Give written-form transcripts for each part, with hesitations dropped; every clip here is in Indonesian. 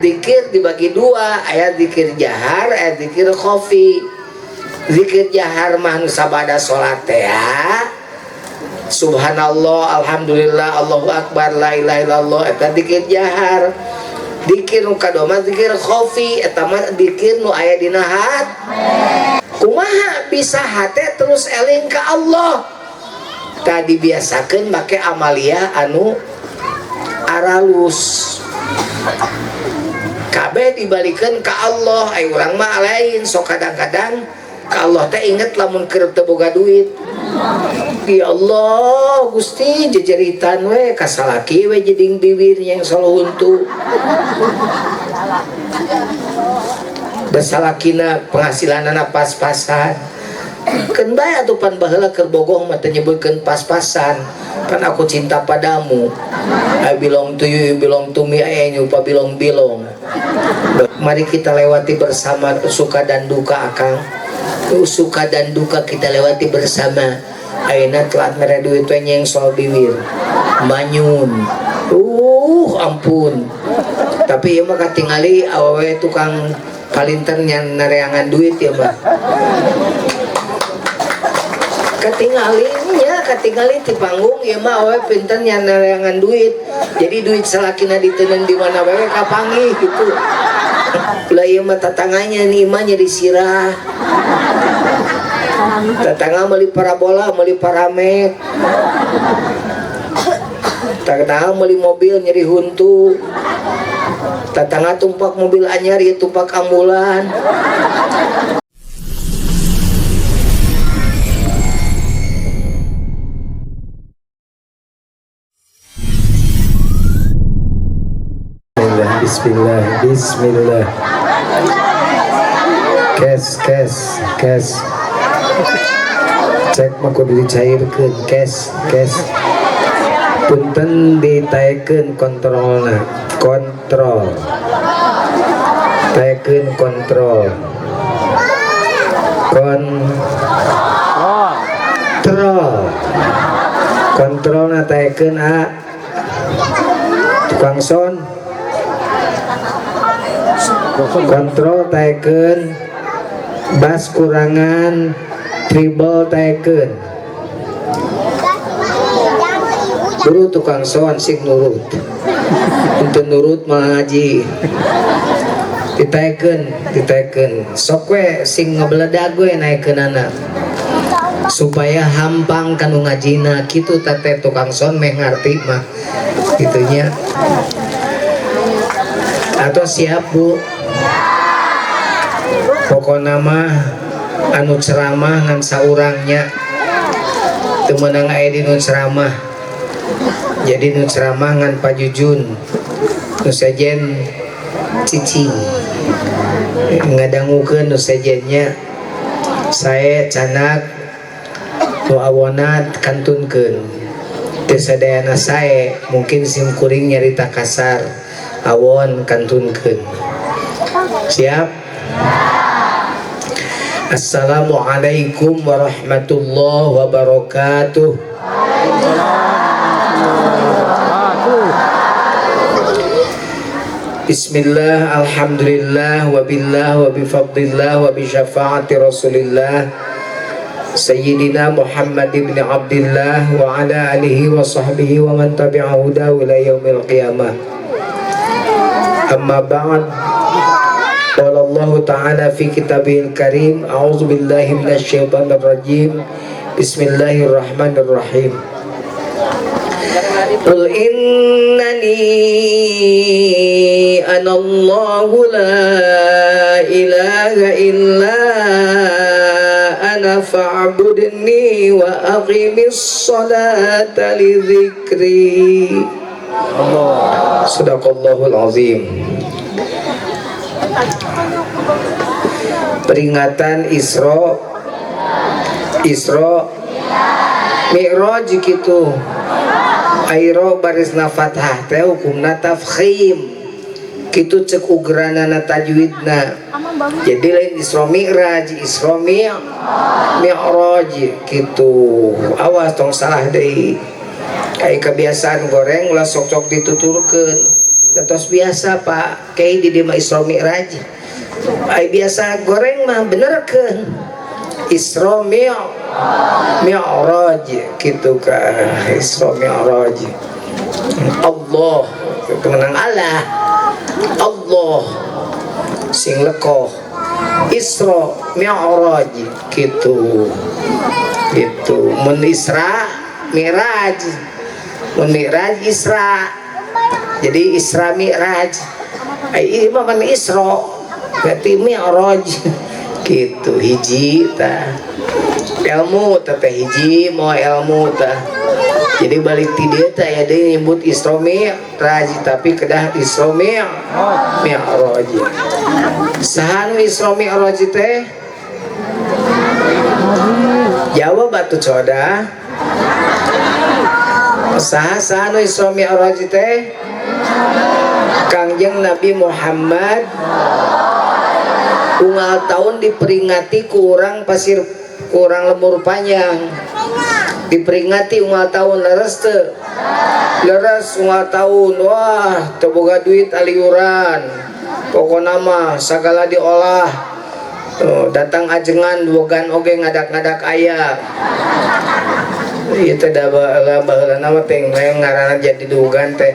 Zikir dibagi dua, ayat zikir jahar, ayat zikir khafi. Zikir jahar mah sabada salat ya. Subhanallah, alhamdulillah, Allahu akbar, la ilaha illallah, eta zikir jahar. Zikir nu kadua zikir khafi, eta mah zikir nu aya dina hati. Kumaha bisa hate terus eling ka Allah? Tadi biasakeun make amalia anu aralus. Kabeh dibalikeun ka Allah, ai urang mah lain sok kadang-kadang ka Allah teh inget lamun keur teu boga duit. Ya Allah, Gusti jejeritan we kasalaki we jeding bibir yang selalu huntu. Basalakina penghasilanana pas-pasan. Keun bae atuh pan baheula keur bogoh mah teu nyebutkeun pas-pasan. Kan aku cinta padamu. I belong to you, you belong to me, I nyupa bilong-bilong. Mari kita lewati bersama suka dan duka Akang. Suka dan duka kita lewati bersama. Ayeuna telat mere duit we nyeng soal bibir. Manyun. Ampun. Tapi ieu mah katingali awewe tukang palinter nyan nareangan duit ya mah. Katingali di panggung ya mah awewe pinter nyan nareangan duit. Jadi duit salakina diteunang di mana bae kapanggih gitu. Lah ieu mah tatanganya nih mah nyeri sirah. Tatangga meuli parabola, meuli paramek. Tatangga meuli mobil nyeri huntu. Tatangga tumpak mobil anyar ieu tumpak ambulan. Bismillah. Kes. Cek mah kudu dicairkeun, kes. Punten ditaekeun kontrolna. Kontrol. Taekeun kontrol. Kontrolna taekeun tukang son. Kontrol taekeun bas kurangan treble taekeun buru tukang son sing nurut untuk nurut ngaji ditaekeun sok we sing ngebeledag we naekeunana supaya hampang kanu ngajina kitu teh tukang son meh ngarti mah gitunya. Atau siap Bu? Pokokna mah anu ceramah ngan saurangnya teu meunang aya di nu ceramah. Jadi nu ceramah ngan Pajujun nu sejen cicing ngadangukeun nu sejennya sae canak nu awonat kantunkeun teu sadayana sae mungkin sim kuring nyarita kasar awon kantunkeun. Siap? Assalamualaikum warahmatullahi wabarakatuh. Bismillah, alhamdulillah, wabillah, wabifadlillah, wabisyafaati rasulillah Sayyidina Muhammad ibn Abdillah wa ala alihi wa sahbihi wa man tabi'ahu ila yaumil qiyamah. Amma ba'd. Qala Allah Ta'ala fi kitabihil karim, a'udzu billahi minasy syaithanir rajim. Bismillahirrahmanirrahim. Qul innani anallahu la ilaha illa ana fa'budni wa aqimis salata li dzikri. Sadaqallahul azim. Peringatan Isra Mi'raj kitu. Airo barisna fathah teh hukumna tafkhim. Kitu cek ugranana tajwidna. Jadi lain Isra Mi'raj, Isra Mi'raj kitu. Awas tong salah deui. Kayak kebiasaan goreng ulah sok-sok dituturkeun. Terus biasa Pak Kiai di Dima Isra Mi'raj. Ai biasa goreng mah bener kan Isra Mi'raj gitu kan Isra Mi'raj. Allah kemenang Allah sing lekoh Isra Mi'raj gitu mun Isra Mi'raj mun Mi'raj Isra jadi Isra Mi'raj ai mah kan Isra berarti Mi'raj gitu hiji tah ilmu teh hiji mau ilmu tah jadi balik ti dieu teh aya deui nyebut Isra Mi'raj tapi kedah Isra Mi'raj saha nu Isra Mi'raj teh jawab batu coda saha nu Isra Mi'raj teh Kangjeng Nabi Muhammad unggal tahun diperingati kurang lemur panjang diperingati unggal tahun leres unggal tahun wah teboga duit aliuran pokoknya mah segala diolah datang ajengan duogan oge ngadak-ngadak ayah itu dah baheula nama teh ngaranna jadi duogan teh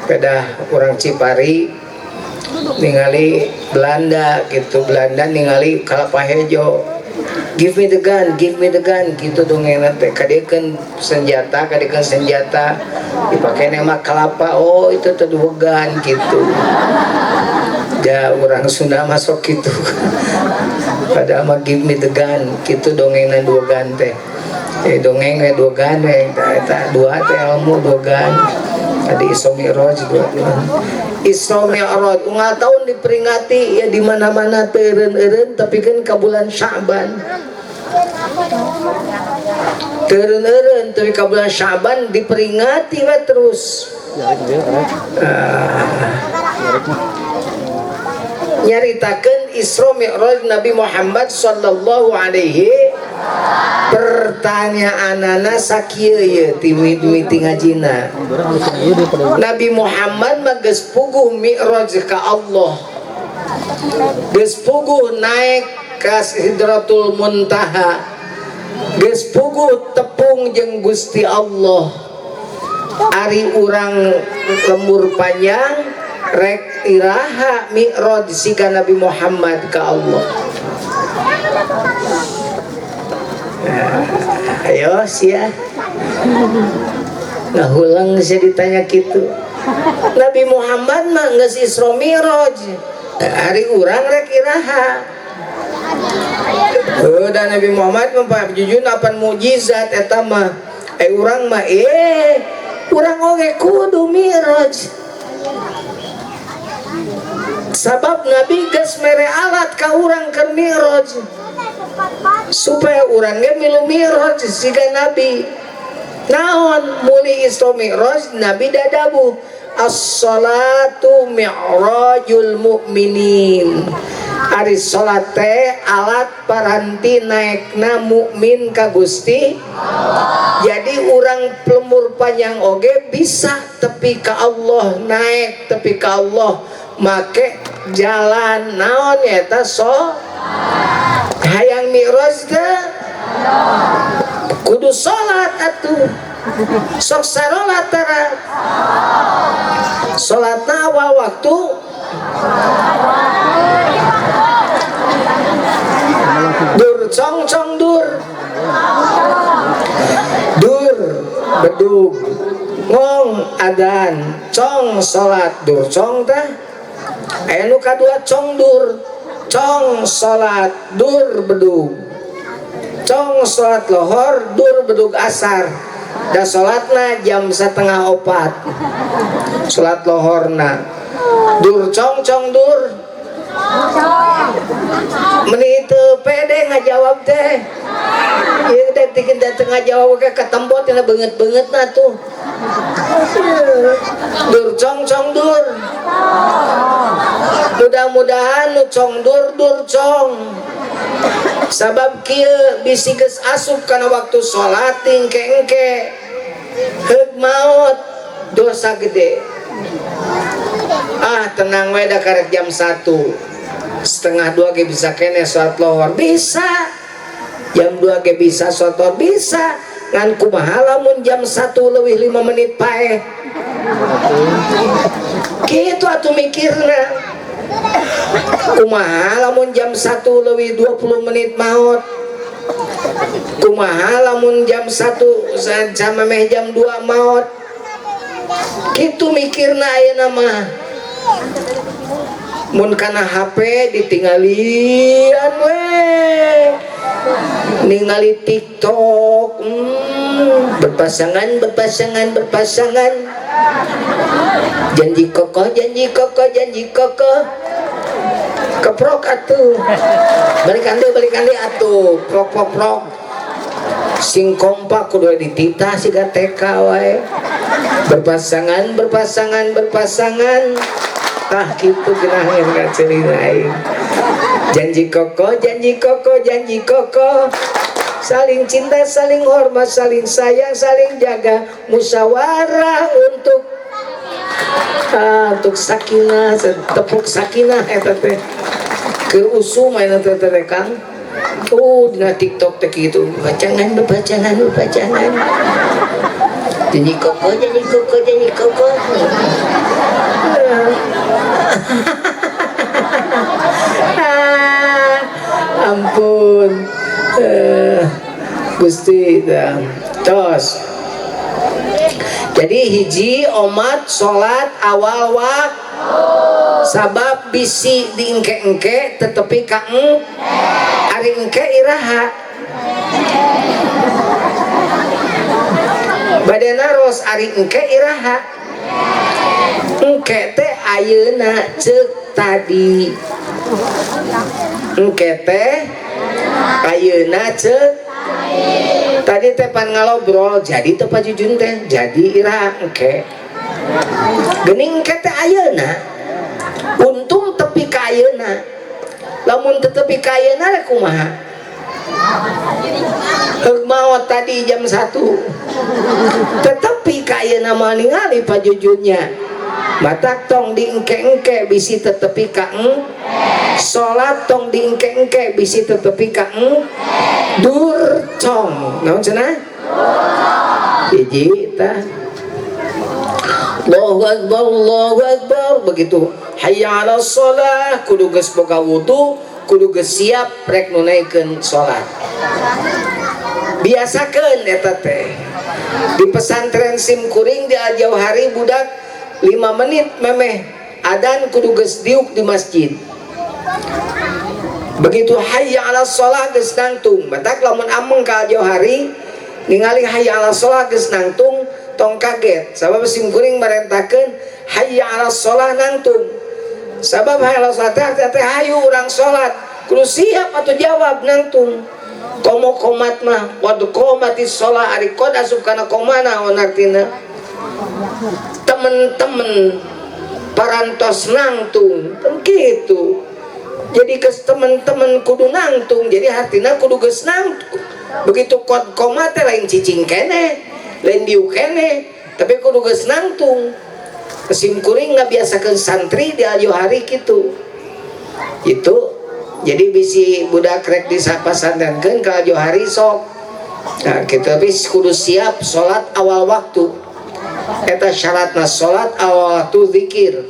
kedah urang Cipari ningali Belanda gitu Belanda ningali kalapa hejo give me the gun gitu dongengna teh kadekeun senjata dipakai nama kalapa oh itu teh duogan gitu ya orang Sunda masuk gitu pada mah give me the gun gitu dongengna duogan teh dongeng duogan eta dua teh ilmu duogan tadi Isra Mi'raj Isra Mi'raj unggal tahun diperingati ya di mana-mana teureun-eureun tapi kan ka bulan Sya'ban teureun-eureun tapi ka bulan Sya'ban diperingati we terus nyaritakeun Isra Mi'raj Nabi Muhammad sallallahu alaihi pertanyaanana sakieu ye ti miti ngajina Nabi Muhammad mah geus puguh mi'raj ka Allah geus puguh naik ka Sidratul Muntaha geus puguh tepung jeung Gusti Allah ari urang lembur panjang rek iraha mi'raj sika Nabi Muhammad ka Allah. Ayo sia ngahulang saya ditanya gitu Nabi Muhammad mah geus Isra Mi'raj hari urang rek iraha dan Nabi Muhammad mah jujun apan mukjizat eta mah urang mah urang oge kudu Mi'raj sabab Nabi geus mere alat ka urang keur Mi'raj supaya urangnya milu Mi'raj siga Nabi naon muli Isra Mi'raj Nabi dadabu as-salatu mi'rajul mu'minin ari salat teh alat paranti naikna mukmin ka Gusti jadi urang pelumur panjang oge bisa tepi ka Allah naik tepi ka Allah make jalan naon eta hayang Mi'raj teh kudu salat atuh sok salat tara salatna awal waktu dur cong dur bedug ngong adan cong salat dur cong teh aya nu kadua cong dur cong salat dur bedug cong salat lohor dur bedug asar da salatna jam 3:30 salat lohorna dur cong dur meni teu pede ngajawab teh ieu teh tikeun dateng ngajawab ke ketembot tina beungeut-beungeutna tuh dur cong dur mudah-mudahan nu cong dur cong sabab kieu bisi geus asup kana waktu salat engke heug maot dosa gede tenang we da karek jam 1 setengah 2 ge bisa kene salat lohor bisa, jam 2 ge bisa salat lohor bisa, ngan kumaha lamun jam 1 leuwih 5 menit paeh gitu atuh mikirna. Kumaha lamun jam 1 leuwih 20 menit maot, kumaha lamun jam 1 sama meh jam 2 maot gitu mikirna ayeuna mah. Mun kana HP ditinggalian we ningali TikTok, berpasangan janji kokoh keprok atuh balikan deui atuh prok sing kompak kudu dititah siga TK wae berpasangan gitu geunah ngaceulin aing janji kokoh saling cinta, saling hormat, saling sayang, saling jaga, musyawarah untuk sakinah, tepuk sakinah eta teh keur usum aya teh Kang. Dina TikTok teh kitu bacangan janji koko ampun Gusti tos. Jadi hiji omat salat awal sabab bisi diengke-engke tetepi ka ari engke iraha badana ros ari engke iraha engke teh ayeuna ceuk tadi engke teh ayeuna ceuk tadi teh pan ngalobrol jadi teh pajujun teh jadi iraha engke geuning engke teh ayeuna untung tepi ka ayeuna lamun teu tepi ka ayeuna rek kumaha heug maot tadi jam 1 tetapi ka ayeuna mah ningali pajujunnya matak tong diengke-engke bisi tetepi ka salat tong diengke-engke bisi tetepi ka durcong naon cenah hiji tah Allahu Akbar begitu hayya 'alas shalah kudu geus boga wudu kudu geus siap rek nunaikeun salat biasakeun eta teh di pesantren Simkuring di Al-Jauhari budak 5 menit memeh adzan kudu geus diuk di masjid begitu hayya 'alas shalah geus nangtung batak lamun ameng ka Al-Jauhari ningali hayya 'alas shalah geus nangtung tong kaget sabab Simkuring merentakeun hayya 'alas shalah nangtung sabab hayya 'alas shalah teh hayu urang salat kudu siap atuh jawab nangtung komo komat mah wadu komatis shalah ari qad asup kana komana artina temen-temen parantos nangtung kitu jadi geus temen-temen kudu nangtung jadi hartina kudu geus nangtung begitu qad komat teh lain cicing keneh lain diuk kene tapi kudu geus nangtung Simkuring ngabiasakeun santri di Al-Jauhari kitu itu jadi bisi budak rek disapasantrenkeun ka Al-Jauhari sok nah kitu tapi kudu siap salat awal waktu eta syaratna salat awal waktu zikir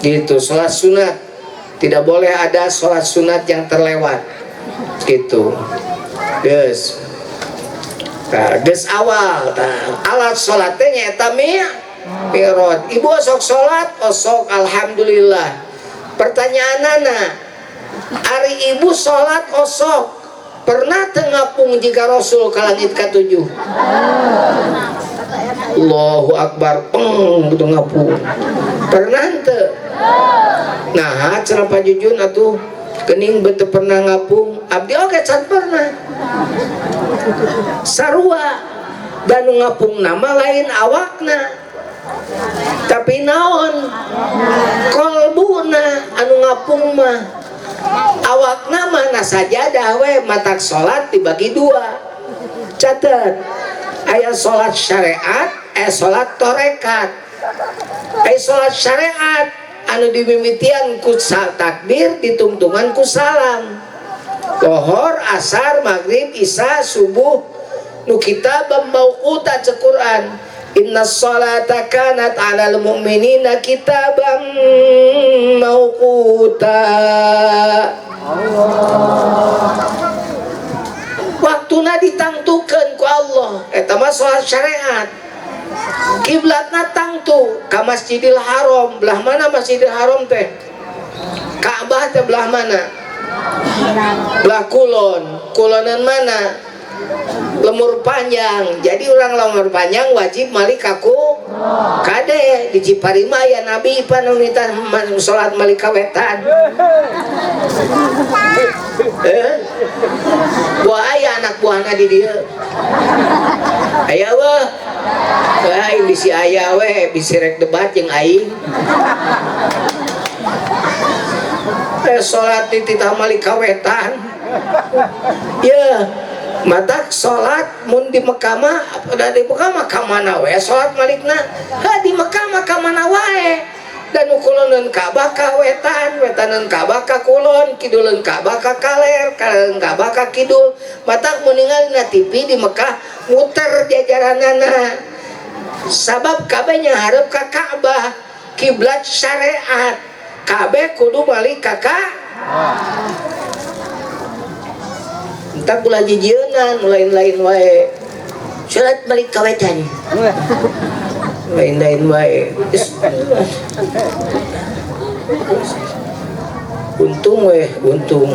gitu salat sunat tidak boleh ada salat sunat yang terlewat gitu geus geus awal alat salat teh nyaeta mi'raj ibu sok salat sok alhamdulillah pertanyaanana ari ibu salat sok pernah teu ngapung jika Rasul ka langit ka-7 Allahu Akbar betul ngapung pernah teu nah cenah pajujun atuh kening beu pernah ngapung abdi oge can pernah sarua dan ngapung nama lain awakna tapi naon kolbuna anu ngapung mah awakna mah nasajadah we matak salat dibagi 2 catet aya salat syariat salat torekat salat syariat anu dimimitian ku takbir ditungtungan ku salam. Lohor, asar, maghrib, isya, subuh nu kitabam mauquta cek Quran. Inna sholata kanat 'alal mu'minina kitabam mauquta. Waktuna ditangtukeun ku Allah eta mah salat syariat. Kiblatna tangtu ka Masjidil Haram. Belah mana Masjidil Haram teh? Ka'bah teh belah mana? Belah kulon. Kulonan mana? Lemur panjang. Jadi orang lemur panjang wajib malik aku kade di Ciparima ya Nabi panu minta salat malik kawetan. Buah aya anak buahna di dieu. Aya weh. Aing bisi aya we bisi rek debat jeung aing. Salat di titah malik kawetan. Ya, mata salat mun di Mekah mah da di Mekah mah ka mana we salat malikna? Ha di Mekah mah ka mana wae. Dan ukuloneun Ka'bah ka wetan, wetaneun Ka'bah ka kulon, kiduleun Ka'bah ka kaler, kaleun Ka'bah ka kidul. Mata mun ningalina TV di Mekah muter jajaranana. Sabab kabeh nyaharep ka Ka'bah, kiblat syariat. Kabeh kudu balik ka entak ulah jijieunan lain-lain wae. Salat balik ka wetan. Lain-lain wae. Untung weh, untung.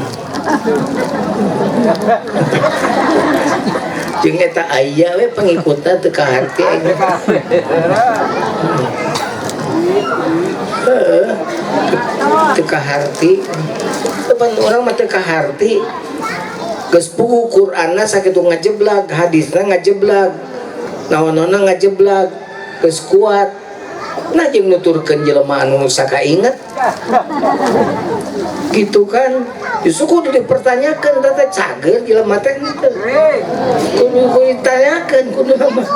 Jeung eta aya we pengikutna teu kaharti aing. Teu kaharti. Depan urang mah teu kaharti. Geus puguh Qur'anna sakitu ngajeblag, hadisna ngajeblag. Naon-naonna ngajeblag. Geus kuat. Nah jeung nuturkeun jelema anu sakainget. Gitu kan. Justru kudu dipertanyakeun teh cager jelema teh kitu. Kudu ditanyakeun kudu mah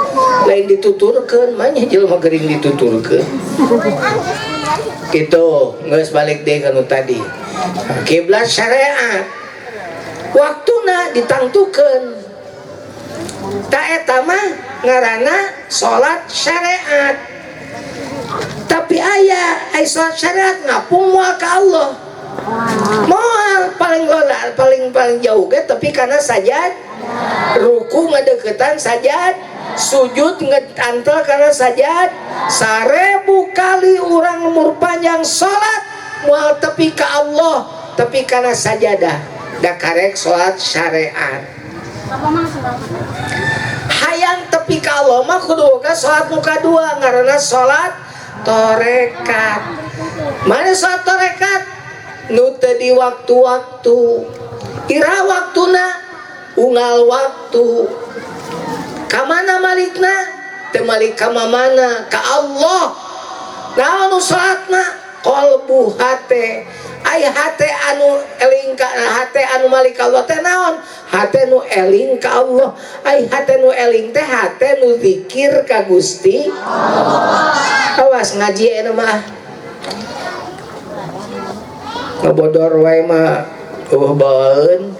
lain dituturkeun, mah nya jelema geuring dituturkeun. Gitu, geus balik deui ka nu tadi. Kiblat syariat. Waktuna ditangtukeun. Ta eta mah ngaranna salat syariat. Tapi aya salat syariat ngapung moal ka Allah. Moal paling jauh ge tapi karena sajad, ruku ngadeukeutan sajad, sujud ngeantel karena sajad. 1000 kali urang umur panjang salat moal tepi ka Allah, tapi karena sajadah. Da karek salat syariat. Hayang tepi ka Allah mah kudu boga salat nu kadua ngaranna salat torekat. Mana salat torekat? Nu teu di waktu-waktu. Ira waktuna unggal waktu. Ka mana malikna? Teu malik ka mana? Ka Allah. Naon salatna? Qalbu hate. Ai hate anu eling ka hate anu malik Allah teh naon? Hate nu eling ka Allah. Ai hate nu eling teh hate nu zikir ka Gusti Allah. Awas ngaji eta mah. Ngabodor wae mah bawaeun.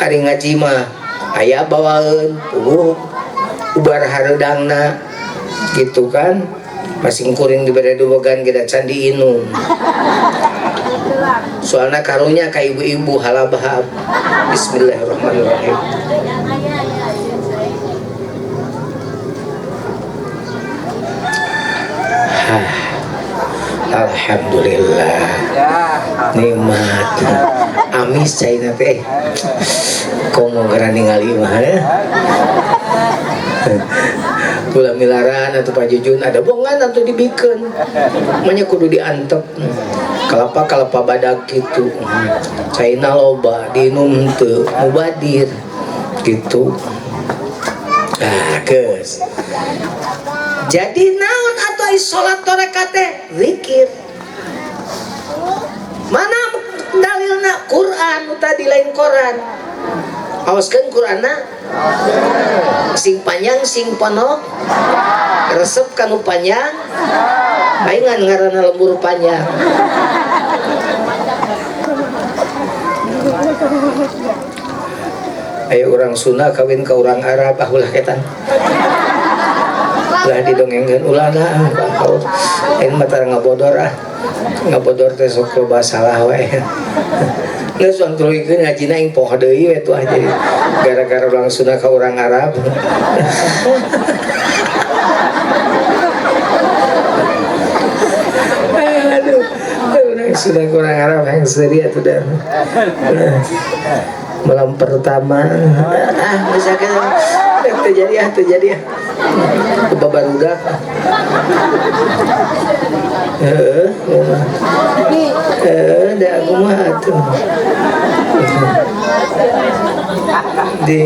Ari ngaji mah aya bawaeun, ubar hareudangna gitu kan. Masing kuring dibere dubogan kita candi inung. Soalnya karunya ka ibu-ibu halabahab. Bismillahirrahmanirrahim. Alhamdulillah. Nikmat. Amis caina teh. Komo gara ningali mah ya. Gula milaran atau pajujun ada bongan atau dibikeun. Manya kudu diantep. Kalapa badak gitu. Caina loba diinum teu mubadir gitu. Ah, geus. Jadi naon atuh salat torekat teh? Zikir. Mana dalilna? Quran tadi lain Quran. Awaskeun Qur'anna. Sing panjang sing ponok. Resep kanu panjang. Aing ngaranna lembur panjang. Ayo orang Sunda kawin ke orang Arab ulah ketan. Lah didongengkeun ulah nah kau. Aing mah tara ngabodor ah. Ngabodor teh sok loba salah wae. Geus antulikeun ngajina ing poho deui we tuh jadi gara-gara orang Sunda ke orang Arab. Aduh, orang Sunda ke orang Arab yang seri atuh dan. Malam pertama misalkan terjadi babarudak dah aku mah tuh di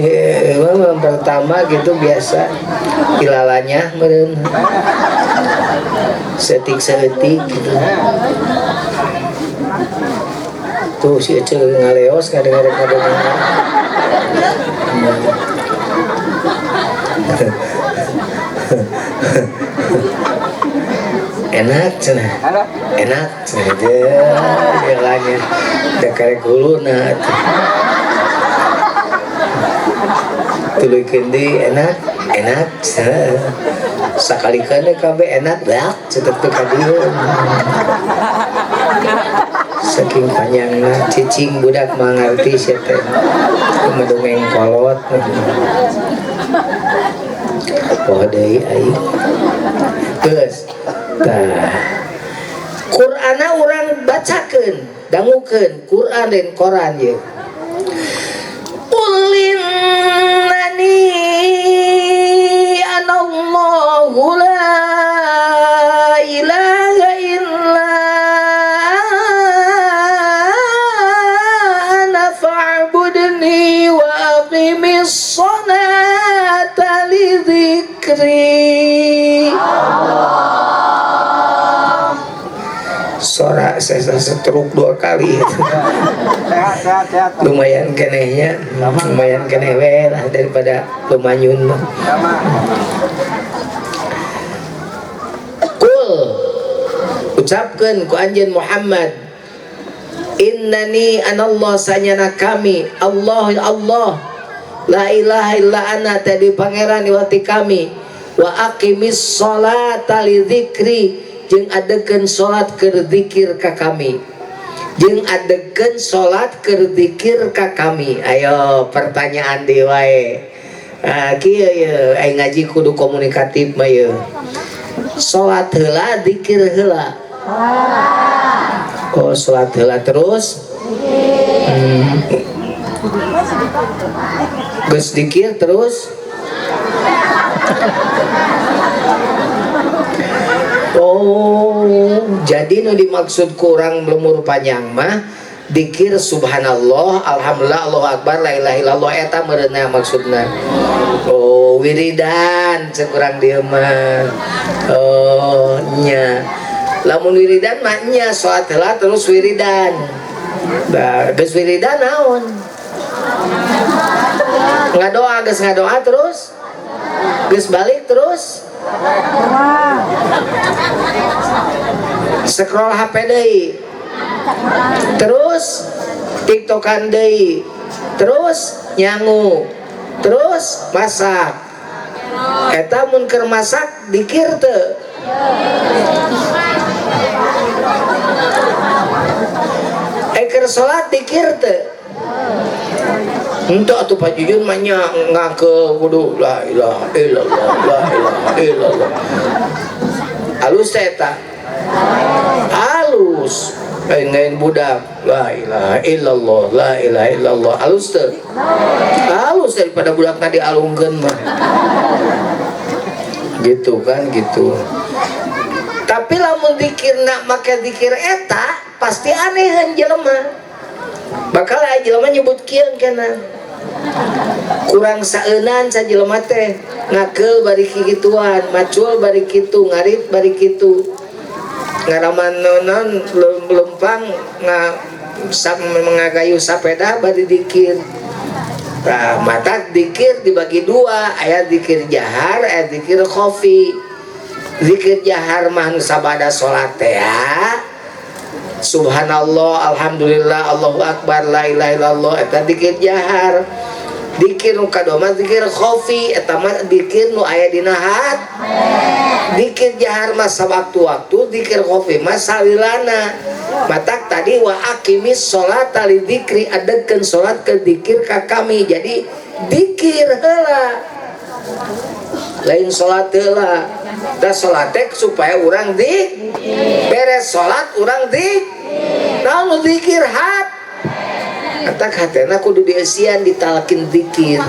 malam pertama gitu biasa ilalanya meren setik gitu tuh si Ece ngaleos kadang-kadang enak cenah jalannya da karek huluna tuluikeun deui enak sakalikeun kabeh enak dah cetek teu ka dieu saking panjangna cicing budak mangarti sia teh madongeng kolot poho deui aing geus tah Qur'ana urang bacakeun dangukeun Qur'an dan Quran ye ulinnani anallahu la ilaha illa wa aqimis sholata li dzikri. Sorak saya setruk 2 kali. Lumayan kenehnya, lumayan keneh we lah daripada lumanyun. Kul ucapkeun ku anjeun Muhammad innani anallah sanyana kami Allah la ilaha illa ana tadi pangeran wati kami wa aqimis sholata li dzikri jeung adegeun salat keur zikir ka kami jeung salat keur zikir ka kami. Ayo pertanyaan deui wae kieu ye aing ngaji kudu komunikatif mah ye salat heula zikir heula. Oh sholat heula terus geus dikir terus oh jadi nu dimaksud kurang lemur panjang mah dikir subhanallah alhamdulillah Allahu akbar la ilaha illallah eta meureunna maksudna. Oh wiridan cekurang dieu mah oh nya lamun wiridan maknya sholat heula terus wiridan. Nah, geus wiridan naon? Ngadoa geus ngadoa terus? Geus balik terus? Scroll HP deui. Terus tiktokan deui. Terus nyangu. Terus masak. Eta mun keur masak dikir teu? Keur salat dikir teu? Henteu atuh Pak Jujun mah nya ngakeul kudu la ilaha illallah la ilaha illallah. Alus teh eta. Alus. Lain budak la ilaha illallah la ilaha illallah alus teu? Alus daripada budakna dialungkeun mah. Gitu kan gitu. Tapi lamun dikirna make dikir eta pasti anehan jelema. Bakal aya jelema nyebut kieu kana. Kurang saeunan sa jelema teh ngakeul bari kigituan, macul bari kitu, ngarip bari kitu. Ngaraman non lempang ngagayu sapeda bari dikir. Nah, mata dikir dibagi 2, aya dikir jahar, aya dikir khafi. Zikir jahar mah sabada salat teh ya. Subhanallah, alhamdulillah, Allahu akbar, la ilaha illallah eta zikir jahar. Zikir nu kadua mah zikir khafi eta mah zikir nu aya dina hati. Zikir jahar mah sawaktu-waktu, zikir khafi mah salilana. Matak tadi wa aqimis sholata li dzikri, adekeun salat ke zikir ka kami. Jadi zikir heula. Lain salat heula. Da salat teh supaya urang beres salat urang naon zikir hat. Kata hatena kudu dieusian ditalkin zikir.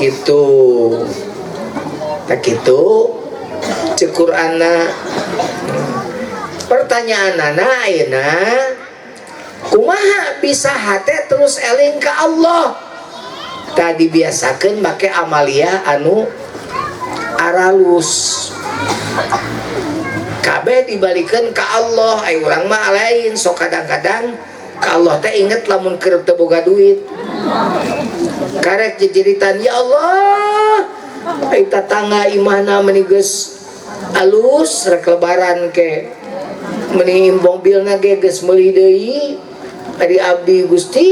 Gitu. Tak gitu. Cek Qur'anna. Pertanyaanana ayeuna kumaha bisa hate terus eling ka Allah? Tadi biasakeun make amalia anu aralus. Kabeh dibalikeun ka Allah. Ai urang mah lain sok kadang-kadang ka Allah teh inget lamun keur teu boga duit. Karek jejeritan ya Allah. Ai tatangga imahna meuni geus alus rek lebaran ke meuni mobilna ge geus meuli deui. Ari abdi Gusti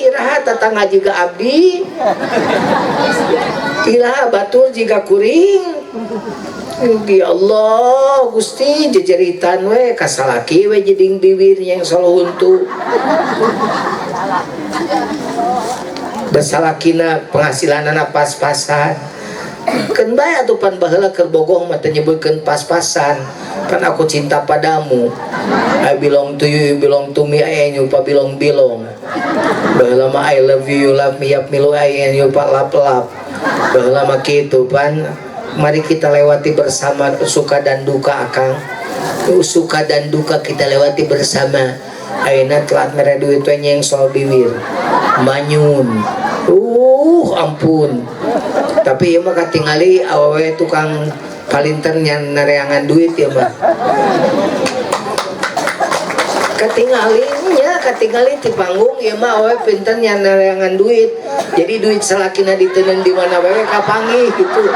iraha tatangga jiga abdi. Iraha batur jiga kuring. Ya Allah Gusti jejeritan we kasalaki we jeding bibir yang selalu huntu. Basalakina penghasilanana pas-pasan. Keun bae atuh pan baheula keur bogoh mah teu nyebutkeun pas-pasan. Kan aku cinta padamu. I belong to you, you belong to me, I and you pa bilong-bilong. Baheula mah I love you, you love me, yap milu I and you pa lap-lap. Baheula mah kitu pan. Mari kita lewati bersama suka dan duka akang. Suka dan duka kita lewati bersama. Ayeuna telat mere duit we nyeng soal bibir. Manyun. Ampun. Tapi ieu mah katingali awewe tukang palinter nyan nareangan duit ya mah. Katingali di panggung ieu mah awewe pinter nyan nareangan duit. Jadi duit salakina diteunun di mana bae kapanggih gitu.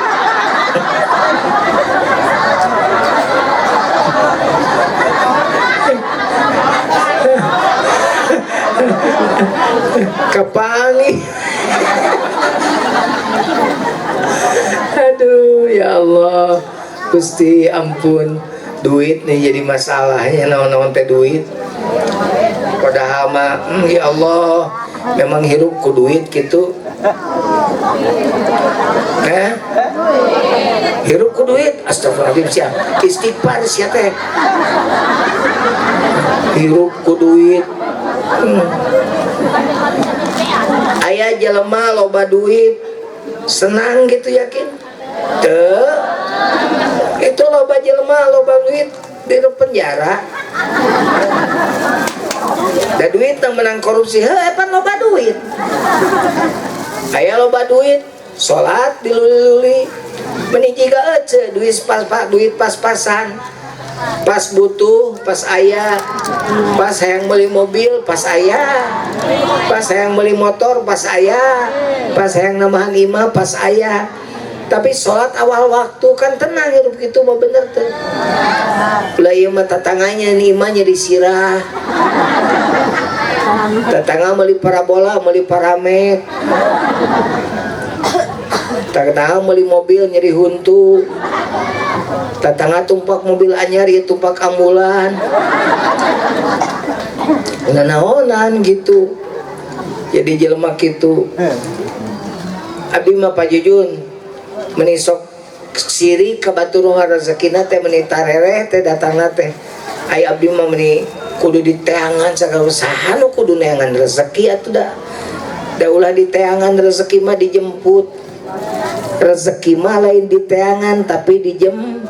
Kapangi. Aduh ya Allah Gusti ampun. Duit nih jadi masalahnya naon-naon teh duit. Padahal mah ya Allah memang hirup ku duit gitu. Hirup ku duit astagfirullahaladzim sia. Istighfar sia teh. Hirup ku duit. Aya jelema loba duit senang gitu yakin? Teu. Itu loba jelema loba duit di penjara. Da duit menang korupsi heuh pan loba duit. Aya loba duit salat diluli-luli meuni jiga ece duit pas-pasan. Pas butuh, pas aya, pas hayang beli mobil, pas aya, pas hayang beli motor, pas aya, pas hayang nambahan imah, pas aya. Tapi sholat awal waktu kan tenang hidup gitu mah bener tuh. Lah ieu mah tatangganya nih imahnya disirah. Tatangga meuli parabola, meuli paramet. Tatangga meuli mobil nyeri huntu. Tatangga tumpak mobil anyar ya tumpak ambulan. Nanaonan gitu. Jadi jelema gitu. Abdi mah pajujun menisok siri ka batur rezekina teh meuni tarereh teh datangna teh. Ai abdi mah meuni kudu diteangan sagala usaha nu kudu neangan rezeki atuh da. Da ulah diteangan rezeki mah dijemput. Rezeki mah lain diteangan tapi dijemput.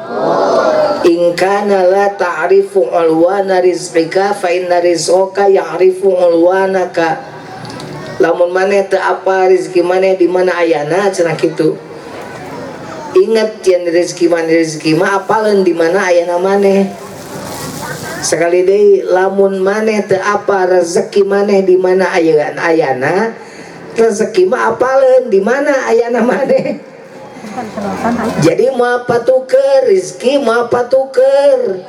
In kana la ta'rifu alwana rizqika fa inna rizqaka ya'rifu alwanaka. Lamun maneh teu apa rezeki maneh di mana ayana cenah kitu. Ingat yen rezeki mah apaleun di mana ayana maneh. Sekali deui lamun maneh teu apa rezeki maneh di mana ayana, rezeki mah apaleun di mana ayana maneh. Jadi mau patuker rezeki mau patuker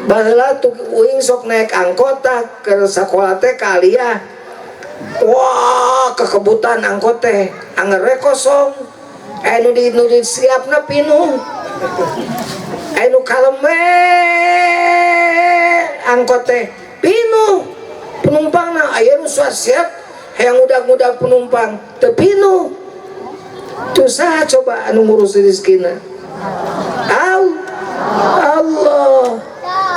baheula tuh uing sok naik angkot ke sekolah teh kalia. Wah kekebutan angkot teh angger kosong anu di siapna pinuh anu kaleme angkot teh pinuh penumpangna aya nu siap hayang udag-udag penumpang teu pinuh tuh saha coba anu ngurus rezekina Allah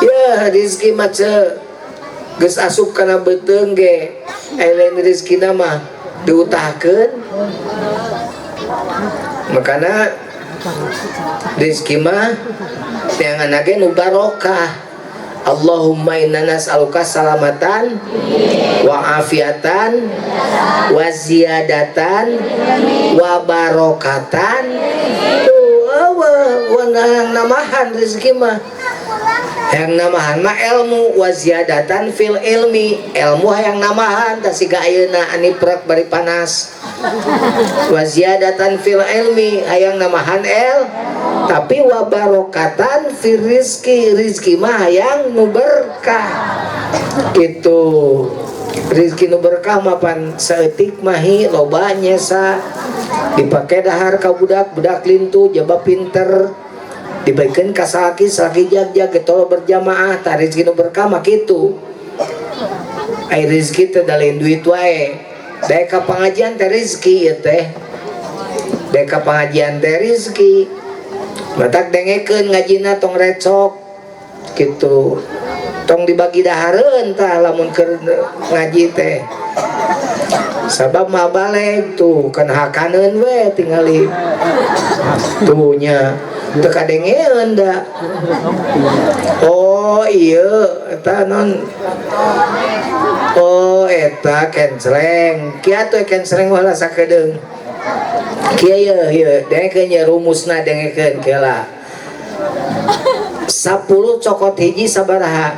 ya rezeki mah geus asup kana beuteung ge lain rezekina mah diutahkeun makana rezeki mah neangan ge nu barokah. Allahumma inna nas'aluka salamatan wa afiatan wa ziyadatan wa barokatan. Tuh namahan rezeki mah yang namahan mah ilmu wa ziyadatan fil ilmi ilmu hayang namahan tah siga ayeuna aniprak bari panas wa ziyadatan fil ilmi hayang namahan tapi wa barokatan fil rizki mah hayang nu berkah gitu. Rizki nu berkah mapan saeutik mahi loba nyesa dipake dahar ka budak lintu jaba pinter dibaikan kasalaki jag-jag getol berjamaah ta rezeki nu berkah mah kitu. Ai rezeki teh da lain duit wae. Daek ka pangajian teh rezeki ieu teh. Daek ka pangajian teh rezeki. Matak dengekeun ngajina tong recok kitu. Tong dibagi dahareun tah lamun keur ngaji teh. Sabab mah balik tuh kan hakaneun we tingali tuh nya teu kadengeun da. Oh iya eta non oh eta kenceleng kieu atuh kenceleng heula sakedeung kieu ieu dengekeun nya rumusna dengekeun keula 10 cokot hiji sabaraha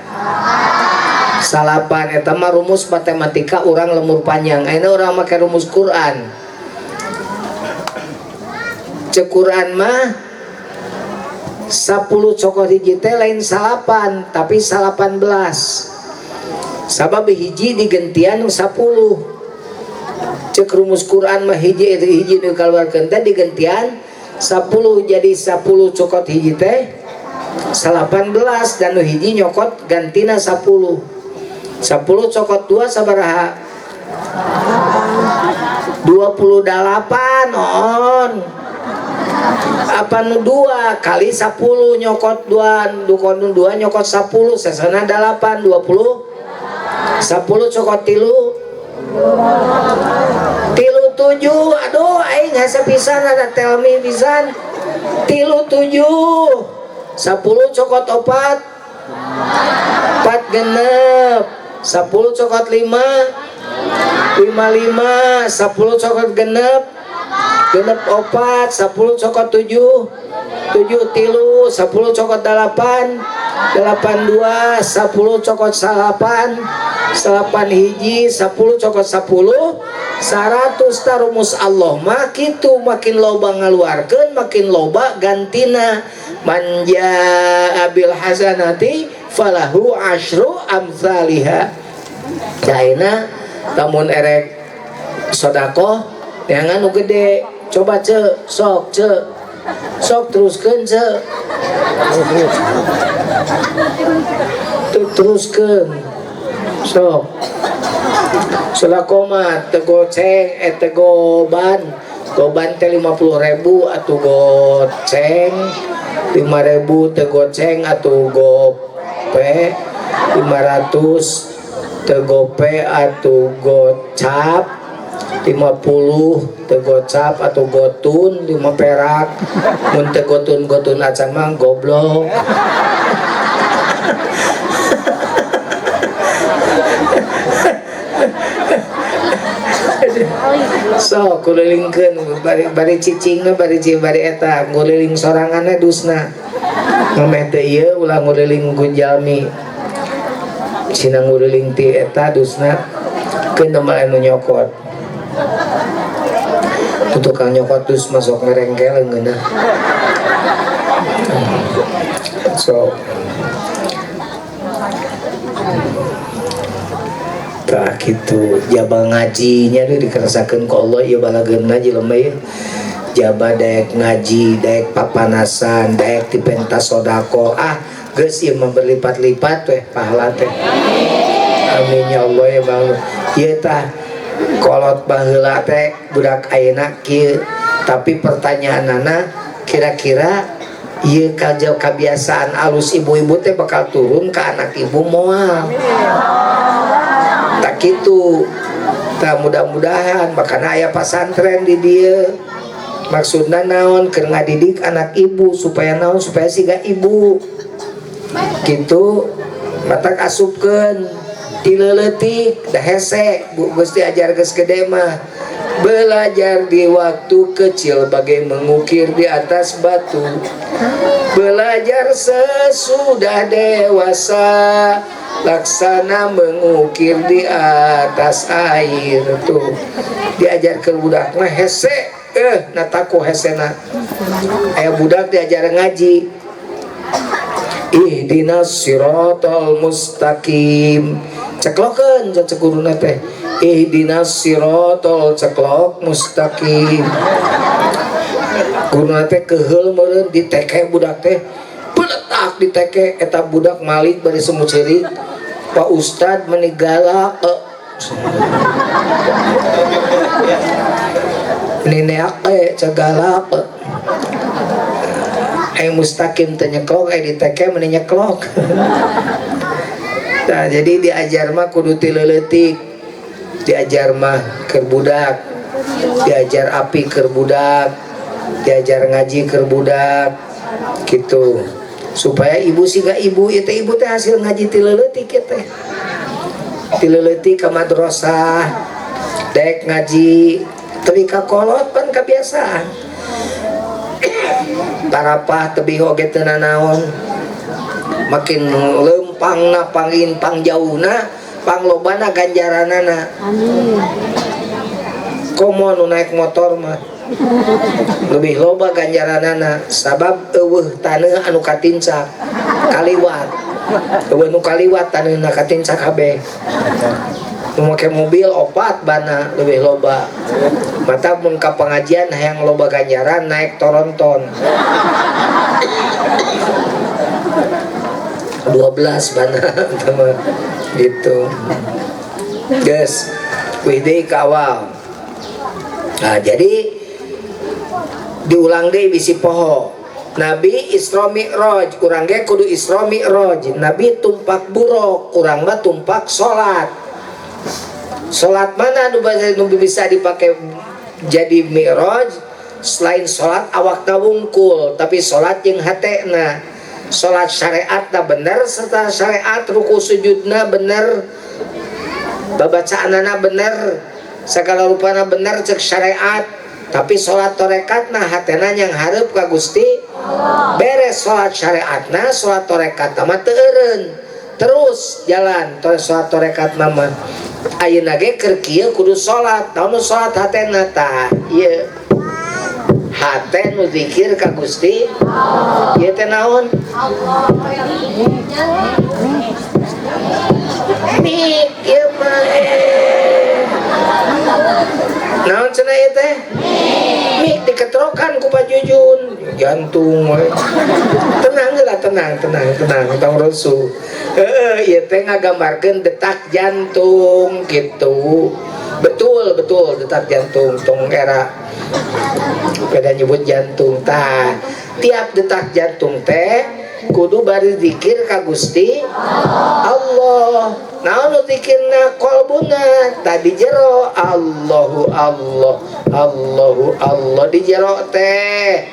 salapan eta mah rumus matematika urang lemur panjang ayeuna urang make rumus Quran cek Quran mah 10 cokot hiji teh lain salapan tapi 18 sabab hiji digentian 10 cek rumus Quran mah hiji nu kaluarkeun teh digentian 10 jadi 10 cokot hiji teh 18 dan nu hiji nyokot gantina 10 cokot 2 sabaraha 28 on apa nu 2 kali 10 nyokot 2 dukon 2 nyokot 10 sesana 8 20 10 cokot 3 7 aduh aing hese pisan ada telmi pisan 7 10 cokot 4 4 genep 10 cokot 5 55 10 cokot genep 4 10 cokot 7 tilu 10 cokot 8 82 10 cokot 8 hiji 10 cokot 10 100 tarumus Allah mah kitu makin loba ngaluarkeun makin loba gantina manja abil hasanati falahu asyru amsalihha. Caina lamun erek sedekah yang anu gede coba sok teruskeun teruskeun sok sedekah mah teu goceng teu goban teh 50.000 atuh goceng 5.000 teu goceng atuh gope 500 teu gope atuh gocap 50 teu gocap atuh gotun 5 perak mun teu gotun acan mah goblok. So kulilingkeun bari cicingna bari eta nguliling soranganna dusna ngameh teh ieu ulah nguliling ku jalmi cina nguliling ti eta dusna keun teu anu nyokot tukang nyokot terus masuk ngerengkel ngeuna. So tak gitu jabal ngajinya tuh dikerasakan ke Allah ya balageun ngaji lemah ya jabal daek ngaji daek papanasan daek dipentas sodako geus ieu mah berlipat-lipat weh pahala teh amin ya Allah ya bang ieu tah kolot baheula teh budak ayeuna kieu tapi pertanyaanana kira-kira ieu kebiasaan alus ibu-ibu teh bakal turun ke anak ibu moal tak gitu tak mudah-mudahan makanya aya pasantren di dia maksudna naon keur ngadidik anak ibu supaya naon supaya siga ibu gitu matak asupkeun tileuletik da hese bu geus diajar geus gede mah belajar di waktu kecil bagai mengukir di atas batu belajar sesudah dewasa laksana mengukir di atas air tuh diajar ke budak mah hese nataku hesena aya budak diajar ngaji ihdinas siratal mustaqim ceklokeun cek guruna teh ihdinas siratal ceklok mustaqim guruna teh keheul meureun diteke budak teh peletak diteke eta budak malik bari semut ceurik Pak Ustad menigala nenek cegala mustaqim teh nyeklok diteke meni nyeklok nah jadi diajar mah kudu tileuletik diajar mah keur budak diajar api keur budak diajar ngaji keur budak gitu supaya ibu siga ibu itu ibu teh hasil ngaji tileuletik teh tileuletik ka madrasah daek ngaji teu ka kolot pan kebiasaan tarapah tebih oge teu nanaon makin lempangna pangin pangjauhna panglobana ganjaranana amin komo nu naik motor mah lebih loba ganjaranana sabab eueuh taneuh anu katincak kaliwat eueuh nu kaliwat taneuhna katincak kabeh nu make mobil opat bana lebih loba mata mun ka pengajian hayang loba ganjaran naik toronton 12 bana teman gitu guys widih kawal nah jadi diulang deh bisi poho Nabi Isra Mi'raj urang ge kudu Isra Mi'raj Nabi tumpak buruk urang mah tumpak salat mana nu bisa dipakai jadi Mi'raj selain salat awakna wungkul tapi salat jeung hatena salat syariatna bener serta syariat ruku sujudna bener babacaanana bener segala rupana bener cek syariat tapi sholat torekatna hatena yang hareup ka Gusti beres sholat syariatna sholat torekatna mah teu eureun terus jalan sholat torekatna mah ayeuna ge keur kieu kudu sholat naon sholat hatena tah ieu hate nu zikir ka Gusti ieu teh naon mik ieu mah naon cenah ieu teh mik diketrokan ku pajujun jantung tenang lah tenang tong rusuh ieu teh ngagambarkeun detak jantung gitu betul detak jantung tong era beda nyebut jantung tah tiap detak jantung teh kudu bari zikir ka Gusti Allah naon nu zikirna qalbuna tadi jero Allahu Allah di jero teh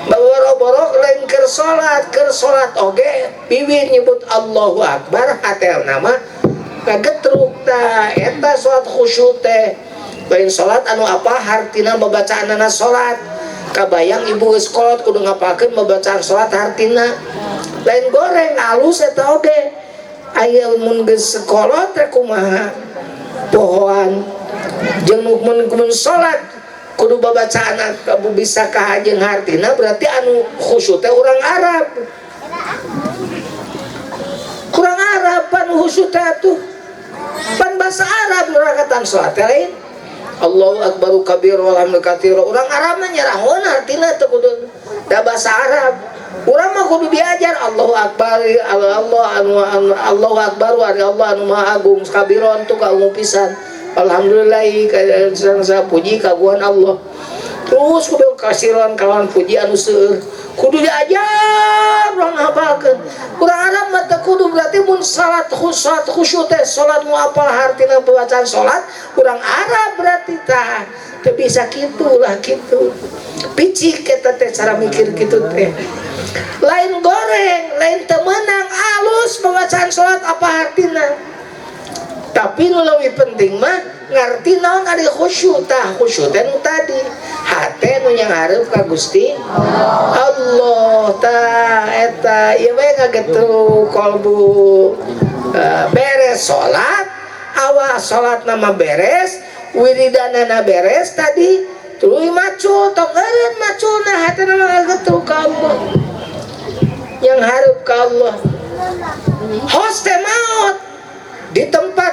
boro-boro lain keur salat oge piwin nyebut Allahu Akbar hatel nama kagetruk tah eta salat khusyuk teh lain salat anu apa hartina babacaanana salat kabayang ibu geus kolot kudu ngapakeun babacaan salat hartina lain goreng alus eta oge aya mun geus kolot teh kumaha pohoan jeung mun salat kudu babacaan kamu bisa kahajeng hartina berarti anu khusyuk teh orang Arab. Kurang Arab pan khusyuk teh tuh. Pan bahasa Arab rakatan salat lain. Allahu akbaru kabir walhamdulillah katsira. Urang Arab mah nyarahon artina teu kudu da bahasa Arab. Urang mah kudu diajar Allahu akbar, Allahu akbar wa Allah anu maha agung kabiron tu kaum pisan. Alhamdulillah ka puji kaguan Allah. Terus kudu kasiron kawan puji anu seueur. Kudu diajar urang hafalkeun. Urang Arab mah teu kudu berarti mun salat khusyuk teh salat mu apal hartina bacaan salat urang Arab berarti tah. Teu bisa kitu lah kitu. Picik eta teh cara mikir kitu teh. Lain goreng, lain teu meunang alus bacaan salat apa hartina. Tapi nu leuwih penting mah ngarti naon ari khusyuk tah. Khusyuk teh nu tadi hate nu nyanghareup ka Gusti Allah tah eta ieu we ngagetu kolbu beres salat awas salat nama beres wiridanana beres tadi tuluy macul tong eureun maculna hate na ngagetu ka Allah nyanghareup ka Allah hos teh maot di tempat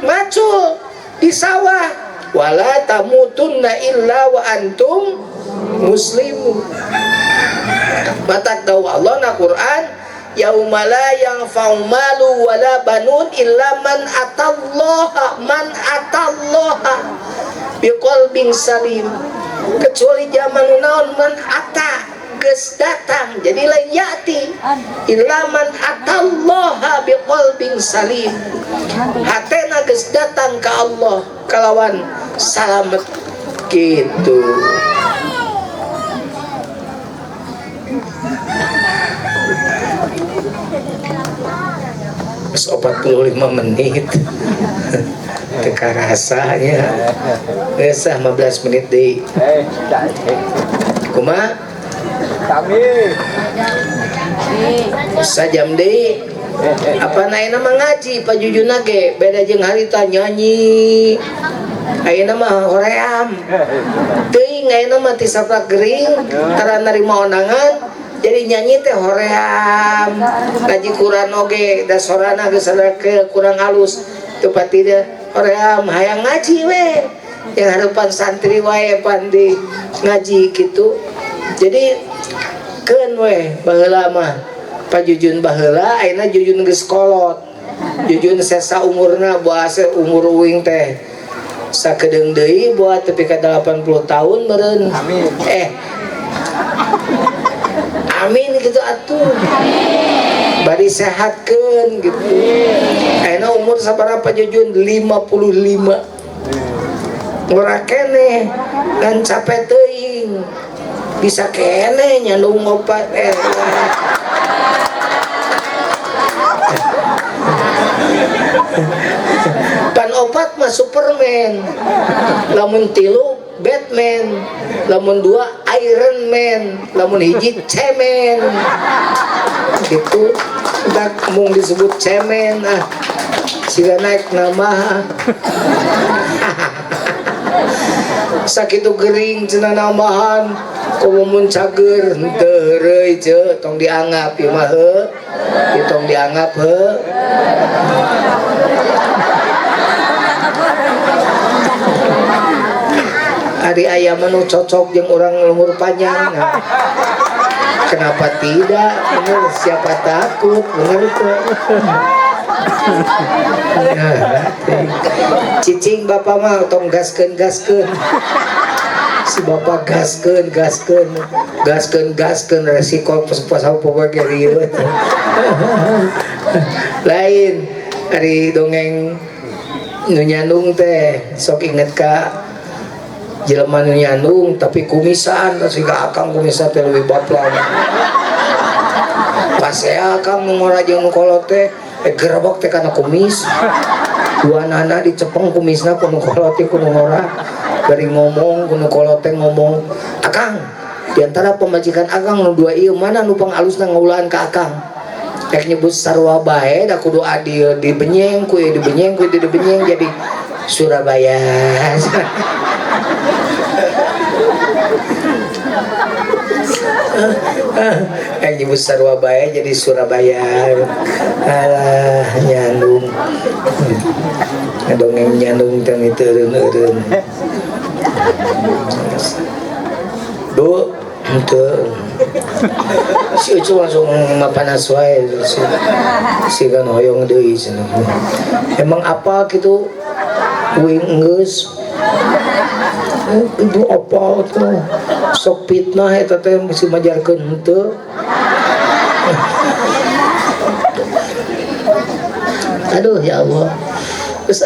macul di sawah wala tamutunna illa wa antum muslimun. Batak dawu Allah na Quran yauma la yanfa'u malu wala banun illa man atallaha biqalbin salim. Kecuali zaman naon man ata geus datang jadi lain yati illa man atallaha biqalbin salim. Hatena geus datang ka Allah kalawan salamet gitu. Mas 45 menit teka rasanya biasa 15 menit deh kumaha kami sajam deh apa naik nama ngaji Pak Jujuna ge beda jeung harita nyanyi ayeuna mah hoream teuing ayeuna mah ti saprak gering tara narima onangan jadi nyanyi teh hoream ngaji Quran oge da sorana geus kurang halus teu pati teh hoream hayang ngaji we yang harapan santri wae pandi ngaji gitu. Jadi keun we baheula mah Pak Jujun baheula ayeuna Jujun geus kolot. Jujun sesa umurna boase umur uing teh sakedeung deui buat tepi ka 80 tahun meureun. Amin. Amin gitu atuh. Bari sehatkeun gitu. Ayeuna umur sabaraha Pak Jujun 55. Ora keneh dan capek teuing. Bisa kene nyandung opat pan opat mah Superman lamun tilu Batman lamun dua Iron Man lamun hiji cemen gitu udah mung disebut cemen siga naik nama sakitu gering cenah nambahan komo mun cager henteu reuy ce tong dianggap ieu mah heuh tong dianggap heuh ari aya manu cocok jeung urang umur panjang nah. Kenapa tidak bener siapa takut bener tuh cicing bapak mah tong gaskeun si bapak gaskeun resiko pas-pasau pokoknya rieuh lain ari dongeng nu nyandung teh sok inget ka jelema nu nyandung tapi kumisan siga akang kumisan teh leuwih baplang pas saya akang nu ngora jeung nu kolot teh gerebok teh kana kumis dua nana dicepeng kumisna ku nu kolot teh ku nu ngora bari ngomong ku nu kolot teh ngomong akang diantara pemajikan akang nu dua ieu mana nu pangalusna ngaulaan ka akang rek nyebut sarua bae da kudu adil dibenyeng ku dibenyeng jadi Surabaya Ibu Sarwabaya jadi Surabaya. Alah nyandung. Dongeng nyandung tang itu eureun. Bu, itu si Ucu langsung mapanas wae si kan hoyong deui cenah. Emang apa gitu uing geus itu apa tuh sok fitnah eta teh mesti majarkeun henteu. Aduh ya Allah. Geus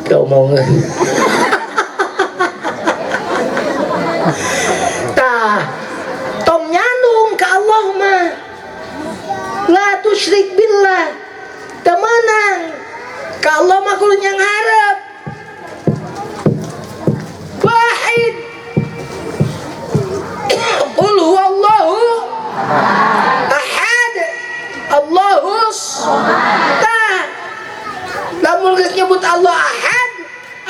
kau omongan. Tah tong nyandung ka Allah mah la tusyrik billah teu meunang ka Allah mah kudu nyangharep wahid qul huwallahu ahad Allahus tah lamun geus nyebut Allah ahad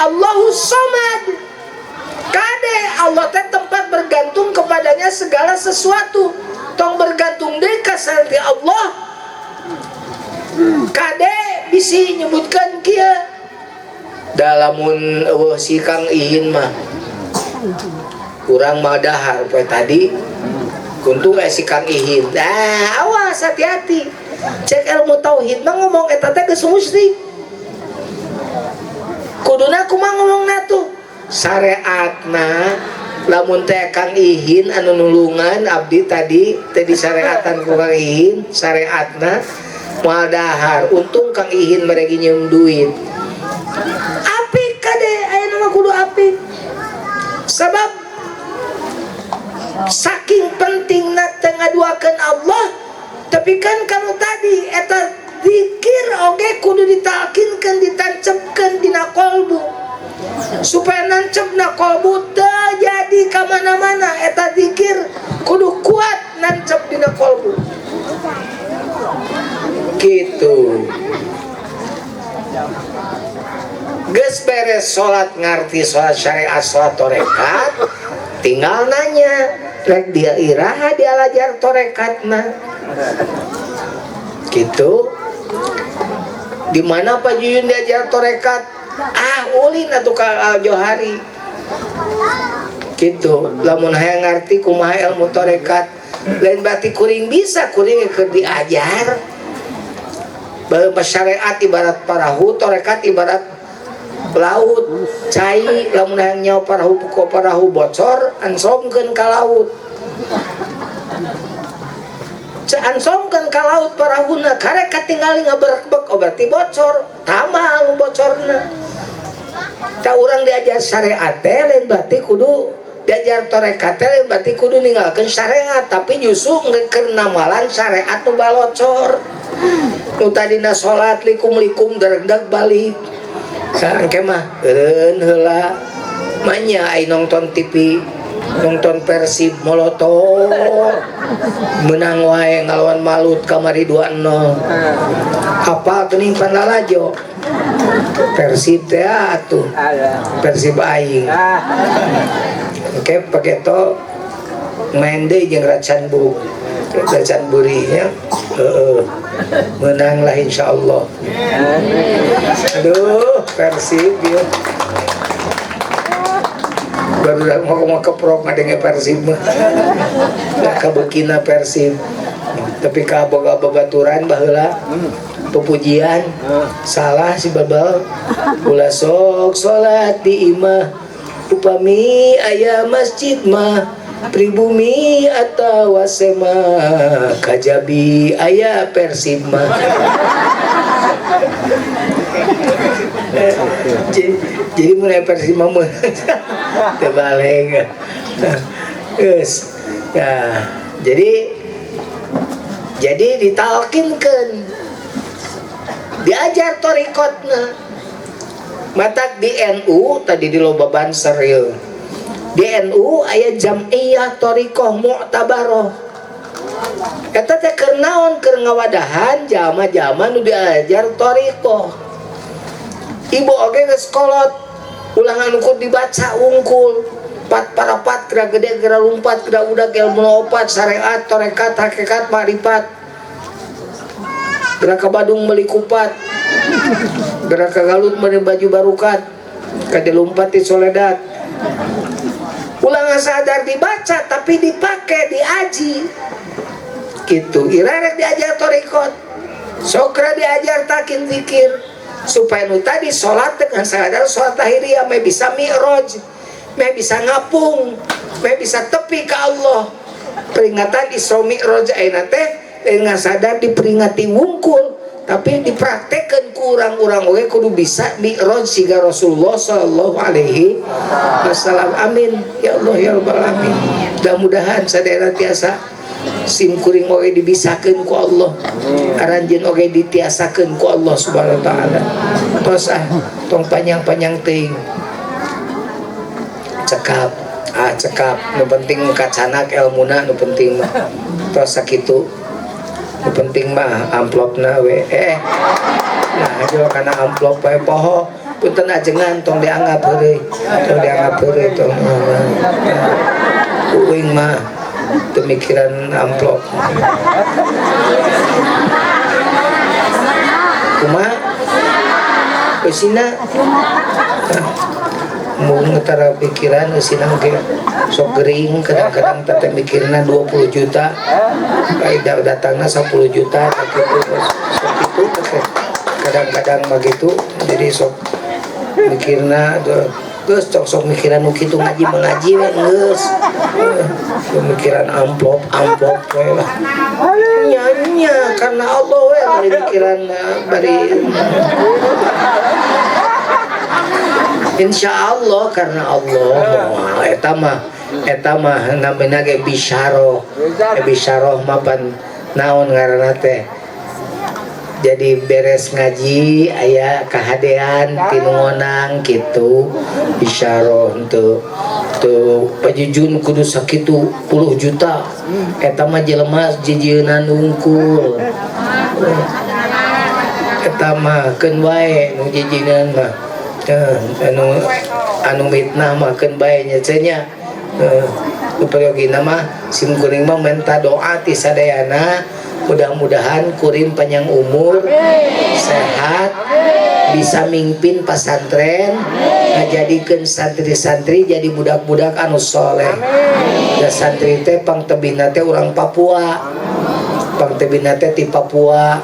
Allahus samad kade Allah teh tempat bergantung kepadanya segala sesuatu tong bergantung deui ka sareng Allah kade bisi nyebutkan kieu dalamun eueuh si Kang Ihin mah kurang mah dahar poe tadi kuntung si Kang Ihin awas hati-hati cek ilmu tauhid mah ngomong eta teh geus musyrik kuduna kumaha ngomongna tuh syariatna lamun teh Kang Ihin anu nulungan abdi tadi syariatan ku Kang Ihin syariatna moal dahar untung Kang Ihin mereka nyeum duit apik kade aya mah kudu apik sabab saking pentingna teh ngaduakeun Allah tapi kan kanu tadi eta zikir oge kudu ditalkinkeun ditancepkeun dina qalbu supaya nancepna qalbu teu jadi ka mana-mana eta zikir kudu kuat nancep dina qalbu gitu. Geus beres salat ngarti salat syariat salat torekat tinggal nanya rek dia iraha dialajar torekatna gitu. Di mana Pak Juyun diajar torekat ulin atuh ka Johari gitu. Lamun hayang ngarti kumaha ilmu torekat lain berarti kuring bisa kuring keur diajar bahwa syariat ibarat parahu torekat ibarat laut cai lamun hayang nyawa parahu bocor ansomkeun ka laut ansomkeun ka laut parahuna karek katingali ngaberekbek berarti bocor tamal bocorna ta urang diajar syariat teh lain berarti kudu diajar torekat teh berarti kudu ninggalkeun syariat tapi justru keur namalan syariat nu balocor nu tadina salat likum-likum dereg balik sangke mah eureun heula manya ai nonton TV nonton Persib molotov menang wae ngalawan Malut kamari 2-0 apa geuning pan lalajo Persib teh atuh Persib aing oke pakai to main deh jeung Racan Buri nya menang lah insyaallah aduh Persib ya baru mau keprok ngadenge Persib mah da kabekina Persib tapi ka boga babaturan baheula pepujian salah si babal ulah sok salat di imah upami aya masjid mah pribumi atawa sema kajabi aya Persib mah jadi mulai Persib mah terbalik geus ya jadi ditalkinkeun diajar torikotna matak di NU tadi di loba banser ieu di NU aya jam'iyah torikoh mu'tabaroh eta teh keur naon keur ngawadahan jama-jama nu diajar torikoh ibu oge geus kolot ulangan kudu dibaca wungkul Pat parapat gerak gede gerak lumpat gerak udah ilmu opat syariat torekat hakikat makrifat gerak ke Badung beli kupat gerak ke Galut beli baju barukat kade lumpat di soledad ulang sadar dibaca tapi dipakai diaji gitu irarek diajar torikot sokra diajar takin zikir supaya nu tadi sholat dengan sadar sholat tahiriyah me bisa mi'raj me bisa ngapung me bisa tepi ke Allah peringatan Isra Mi'raj ayeuna teh dengan sadar diperingati wungkul tapi dipraktekkan ku urang-urang oge kudu bisa mi'raj siga Rasulullah sallallahu alaihi wasallam. Amin ya Allah ya rabbal alamin. Mudah-mudahan sadaya tiasa sim kuring oge dibisakeun ku Allah, aranjeun oge ditiasakeun ku Allah subhanahu wa taala. Tos tong panjang-panjang teuing cekap nu penting kacanak elmuna nu penting mah tos sakitu nu penting mah amplopna we nah aja kana amplop we poho punten ajengan tong dianggap heureuy tong uing mah teu mikiran amplop kumaha eusina mau ngetara pikiran eusina ge sok gering kadang-kadang teh mikirna 20 juta kayak datangna 10 juta tapi sok itu kadang-kadang begitu jadi sok mikirna geus sok mikiran nu kitu ngaji mengaji we geus mikiran amplop we lah nya karena Allah we bari mikiran bari insyaallah karena Allah eta mah namina ge bisyarah mapan naon ngaranna teh jadi beres ngaji aya kahadean tinungonang gitu bisyarah tuh pajujun kudu sakitu 10 juta eta mah jelema jijieuna nungkul eta mah keun wae nu jijieun mah anu mitnah makan baiknya cenya upayogina mah sim kuring mah minta doa ti sadayana mudah-mudahan kuring panjang umur sehat bisa mimpin pesantren ngajadikeun santri-santri jadi budak-budak anu soleh da santri teh pangtebina teh urang Papua pangtebina teh ti Papua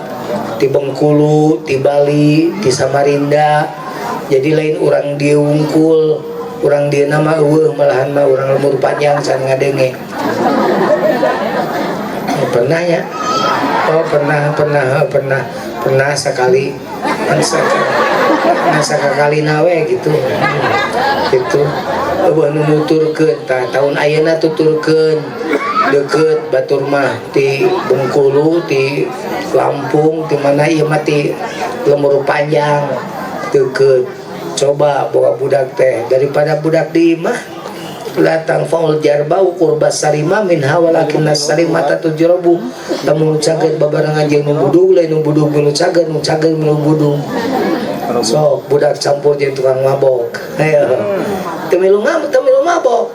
ti Bengkulu ti Bali ti Samarinda jadi lain orang dia wungkul orang dia nama malahan mah orang umur panjang can ngadenge pernah ya pernah sekali sekali nawe gitu eueuh nu nuturkeun tahun ayeuna tuturkeun deket batur mah ti Bengkulu ti Lampung ti mana ieu mah ti lemur panjang deket coba bawa budak teh daripada budak di imah latang faul jarba ukur basarima min hawalakin nasarimata tujrabu tamun cageut babarengan jeung nu budug lain nu budug nu cageut nu budug so budak campur jeung tukang mabok teu milu mabok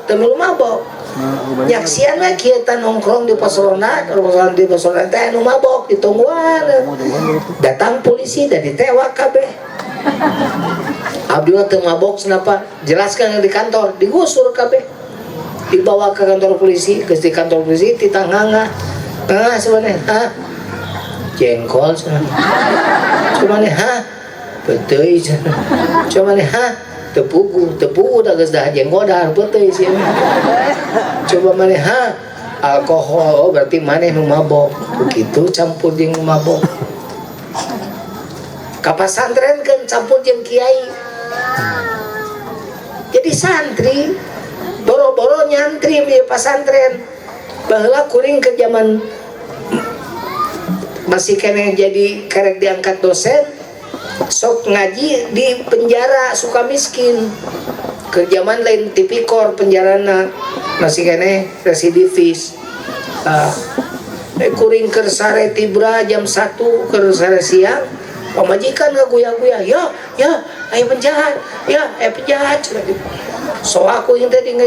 nyaksian we kieu teh nongkrong di posoran teh nu mabok ditungguan datang polisi dan ditewak kabeh Abdullah teu mabok kenapa? Jelaskan di kantor, digusur kabeh. Dibawa ke kantor polisi, geus di kantor polisi ditanganga. Sebenarnya, jengkol sebenarnya, peteuy sebenarnya, tepugu da geus dah jengkol dah peteuy sih. Coba maneh alkohol berarti maneh nu mabok. Begitu campur jeung mabok. Ka pasantren kan campur jeung kiai. Jadi santri boro-boro nyantri di pasantren. Baheula kuring ke zaman masih kene jadi karek diangkat dosen, sok ngaji di penjara Sukamiskin. Ke zaman lain tipikor penjarana masih kene residivis. Kuring keur sare tibra jam 1 keur sare siang. Pemajikan ngaguya-guya, ya, ayo penjahat, so aku yang tadi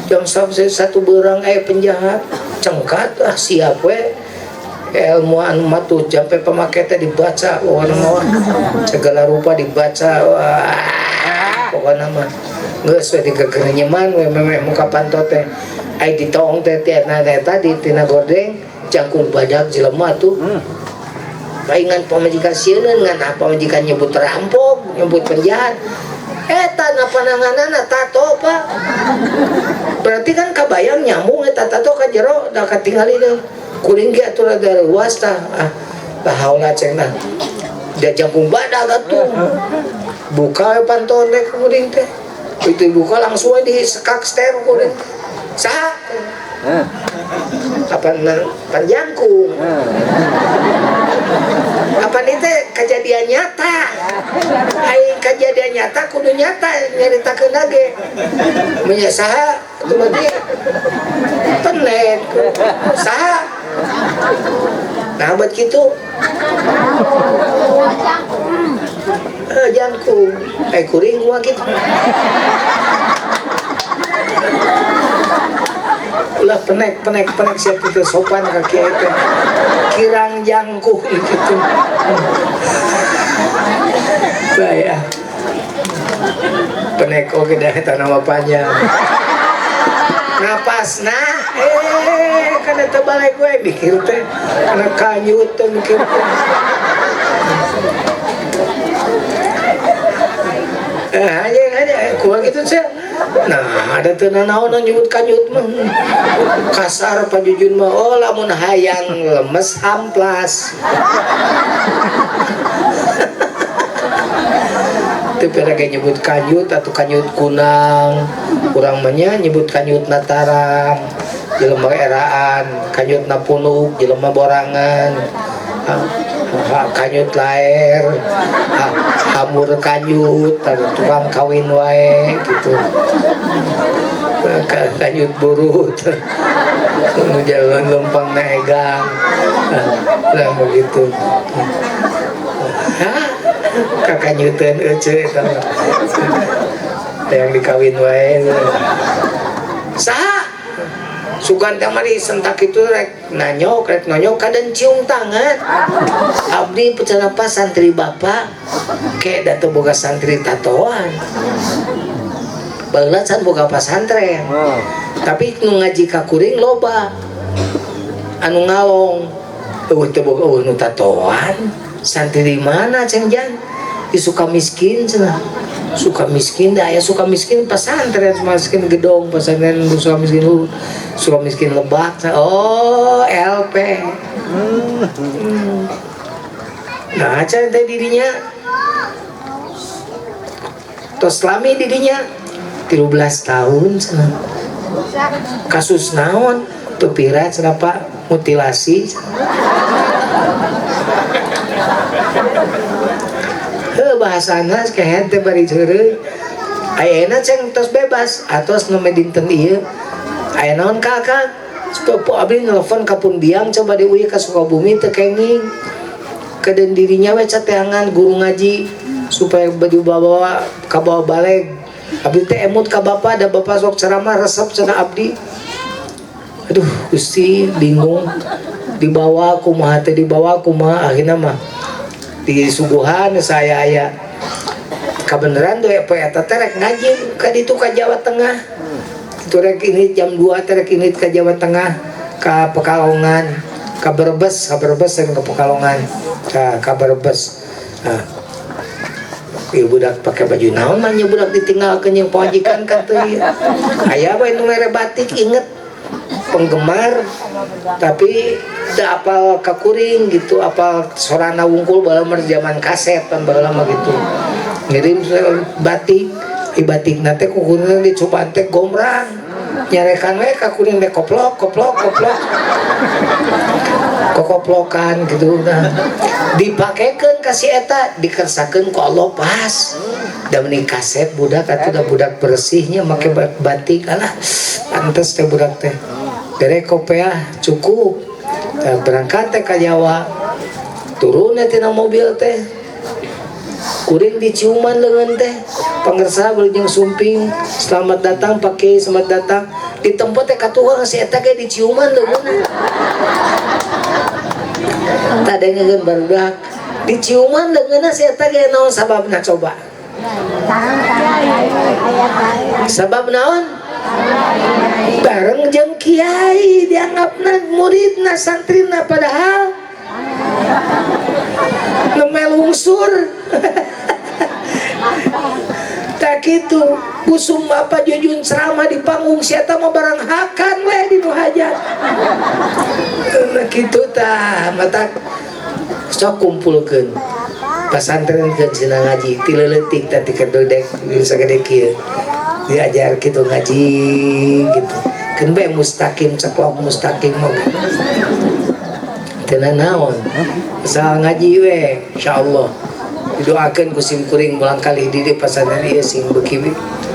jam satu berang penjahat cengkat siap we ilmu anu matu sampai pemakainya dibaca segala rupa dibaca pokoknya mah nggak sesuai dikekenyaman memang muka pantot teh ditong teh tadi tina gordeng jangkung badak jelema tuh palingan pamajikan sieun ngan apa pamajikan nyebut rampok nyebut penjahat eta pananganana tato pak berarti kan kabayang nyambung eta tato ka jero da katingali deui kuring ge atuh rada luas tah haula cenah dia jangkung badak atuh buka pantun teh kuring teh itu buka langsung di sekak ster kuring saha panjangkung apa nih teh kejadian nyata kejadian nyata kudu nyata nyaritakeun lagi nya saha atuh berarti penek saha nah buat gitu jangkung kuring gua gitu ulah penek siap itu sopan kaki itu kirang jangkung gitu bahaya penek oke dah itu nama panjang napas nah karena tebalai gue mikir teh karena kanyut tuh mikir teh aja gua gitu sih nah ada tenanaon nyebut kanyut mah kasar pajujun mah oh lamun hayang lemes amplas itu pada nyebut kanyut atau kanyut kunang kurang menya nyebut kanyut nataram jelema eraan kanyut napunuk jelema borangan kanyut laer hamur kanyut tukang kawin wae gitu kanyut burut jalan lempang negang lah begitu kakanyutan ece yang dikawin wae saha sugan tamari sentak itu rek nanyok kadang cium tangan abdi pecanapa santri bapak kayak datu boga santri tatoan bageula can boga pasantren tapi nu ngaji ka kuring loba anu ngalong teu boga nu tatoan santri di mana ceng jan di Sukamiskin cenah Sukamiskin dah ya Sukamiskin pesantren Sukamiskin gedong pesantren Sukamiskin Lebak oh LP nah aja teh dirinya tos lami dirinya 13 tahun cenah kasus naon teu pira cenah Pak mutilasi bahasana kayak teh bari ceureuy ayeuna ceng tos bebas atos nu dinten ieu aya naon kakak sepupu abdi nelfon ka Punbiang coba diuih ka Sukabumi teu kenging kedeun dirinya we cateangan guru ngaji supaya dibawa ka bawa baleg abdi teh emut ka bapa da bapa sok ceramah resep cenah abdi aduh Gusti bingung dibawa kumaha teh dibawa kumaha akhirna mah di suguhan saya aya kabeneran tuh ya eta teh rek ngaji ka ditu ka Jawa Tengah itu rek ini jam 2 teh rek ini ka Jawa Tengah ka Pekalongan ka Brebes jeung ka Pekalongan ka Brebes nah ieu budak pakai baju naon mah nya budak ditinggalkeun jeung pajikan kan teh aya bae nu mere batik inget penggemar tapi da apal kakuring gitu apal sorana wungkul balamer zaman kaset kan balama gitu ngirim batik batik nate kukuring dicoba teh gombrang nyarekan we kakuring teh koplok kokoplokan gitu nah dipakekeun ka si eta dikersakeun ku Allah pas da meuni kaset budak atuh da budak bersihnya make batik alah pantes teh budak teh derek kopiah cukup berangkat teh ka Jawa turun tina mobil teh kuring diciuman leungeun teh pangersa beujeng sumping selamat datang pakai selamat datang di tempat teh katuang si eta ge diciuman leungeunna tade ngeueun barudak diciuman leungeunna si eta ge naon sababna coba sabab naon bareng jeung kiai dianggapna muridna santrina padahal nemel unsur tak gitu busum bapak jujun ceramah di panggung siata mau barang hakan we di nu hajat karena gitu tah mata sok kumpulkeun pasantren keun cenah ngaji ti leuletik tadi kedodek sagede kieu diajar gitu ngaji gitu keun bae mustaqim ceklok mustaqim mah tenan naon asal ngaji we insyaallah didoakeun ku sim kuring ulang kali di pasantren ieu sing beuki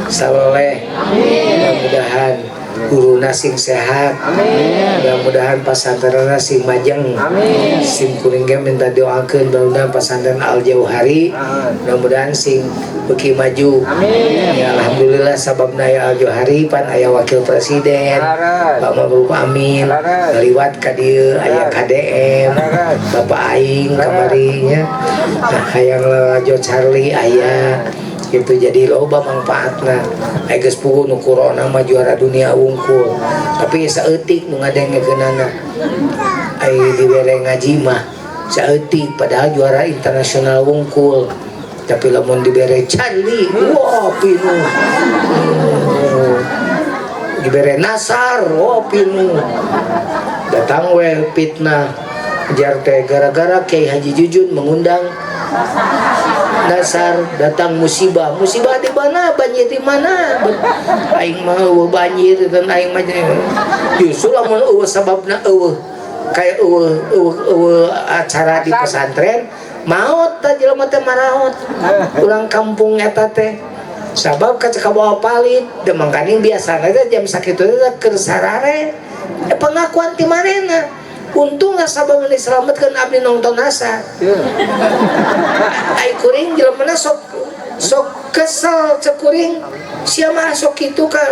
saleh mudah-mudahan guruna sing sehat mudah-mudahan pasantrenna sing majeng sim kuring ge minta doakeun mudah-mudahan pasantren Al Jauhari mudah-mudahan sing beuki maju ya alhamdulillah sababna ya Al Jauhari pan aya wakil presiden Pak Ma'ruf Amin liwat ka dieu aya KDM Bapak Aing kamarinya nah hayang Lajo Charlie aya gitu jadi loba manfaatna geus puguh nu corona mah juara dunia wungkul tapi saeutik nu ngadengekeunana ai dibere ngaji mah saeutik padahal juara internasional wungkul tapi lamun dibere Charlie wah pinu dibere Nasar wah pinu datang we fitnah jar teh gara-gara Kiai Haji Jujun mengundang Nasar datang musibah di mana banjir di mana aing mah banjir dan aing mah justru lamun sababna kayak acara di pesantren maot tah jelema teh maraot ulang kampung eta teh sabab ka bawa palit da mangkaning biasana teh jam sakitu teh keur sarare pengakuan ti manehna untung nggak sabab diselamatkan abdi nonton Nasar ai kuring jelema sok kesel cekuring sia masuk itu ka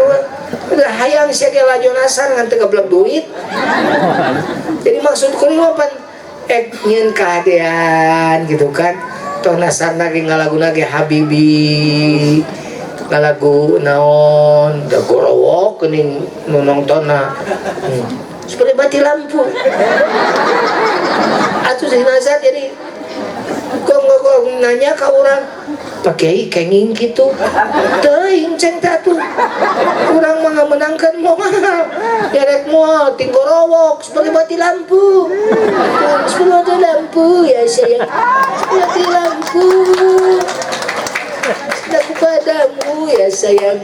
udah hayang sia ge lajo Nasar ngan teu gablek duit jadi maksud kuring apa nyeun kahadean gitu kan toh Nasar lagi ngalaguna ge Habibi ngalagu naon da gorowok geuning nu nongtonna seperti mati lampu atuh si Nasar jadi kok nanya ke orang pakai kenging gitu teuing ceng tatu urang mah menangkan moal derek moal tinggorowok seperti mati lampu seperti mati lampu ya sayang mati lampu aku padamu ya sayang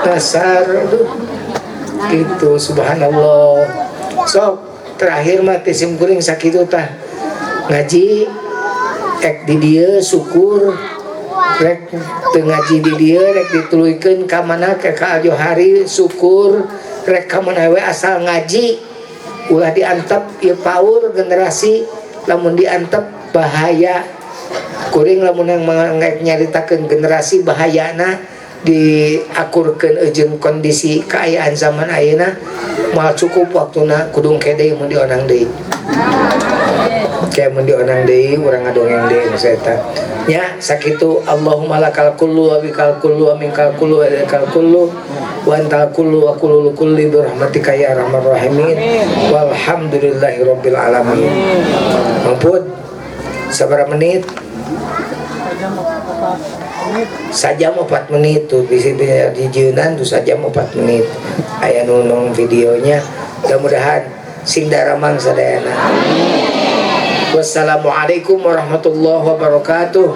Nasar gitu subhanallah sok terakhir mah sim kuring sakitu tah ngaji ek di dieu syukur rek teu ngaji di dieu rek dituluykeun ka mana ke Al Jauhari syukur rek ka mana we asal ngaji ulah diantep ieu paur generasi lamun diantep bahaya kuring lamun yang nyaritakeun generasi bahayana diakurkeun jeung kondisi keayaan zaman ayeuna moal cukup waktuna kudung kede mun dionang deui kayak mun dionang deui urang ngadongeng deui masa eta nya sakitu Allahumma lakal kullu wa bikal kullu wa minkal kullu wa ilaikal kullu wa antal kullu wa kullu kulli bi rahmatika ya arhamar rahimin walhamdulillahi rabbil alamin mampun sabar menit sajam 4 menit tuh di jeunan tuh sajam 4 menit aya nunung videonya mudah-mudahan sing daramang sadayana. Wassalamualaikum warahmatullahi wabarakatuh.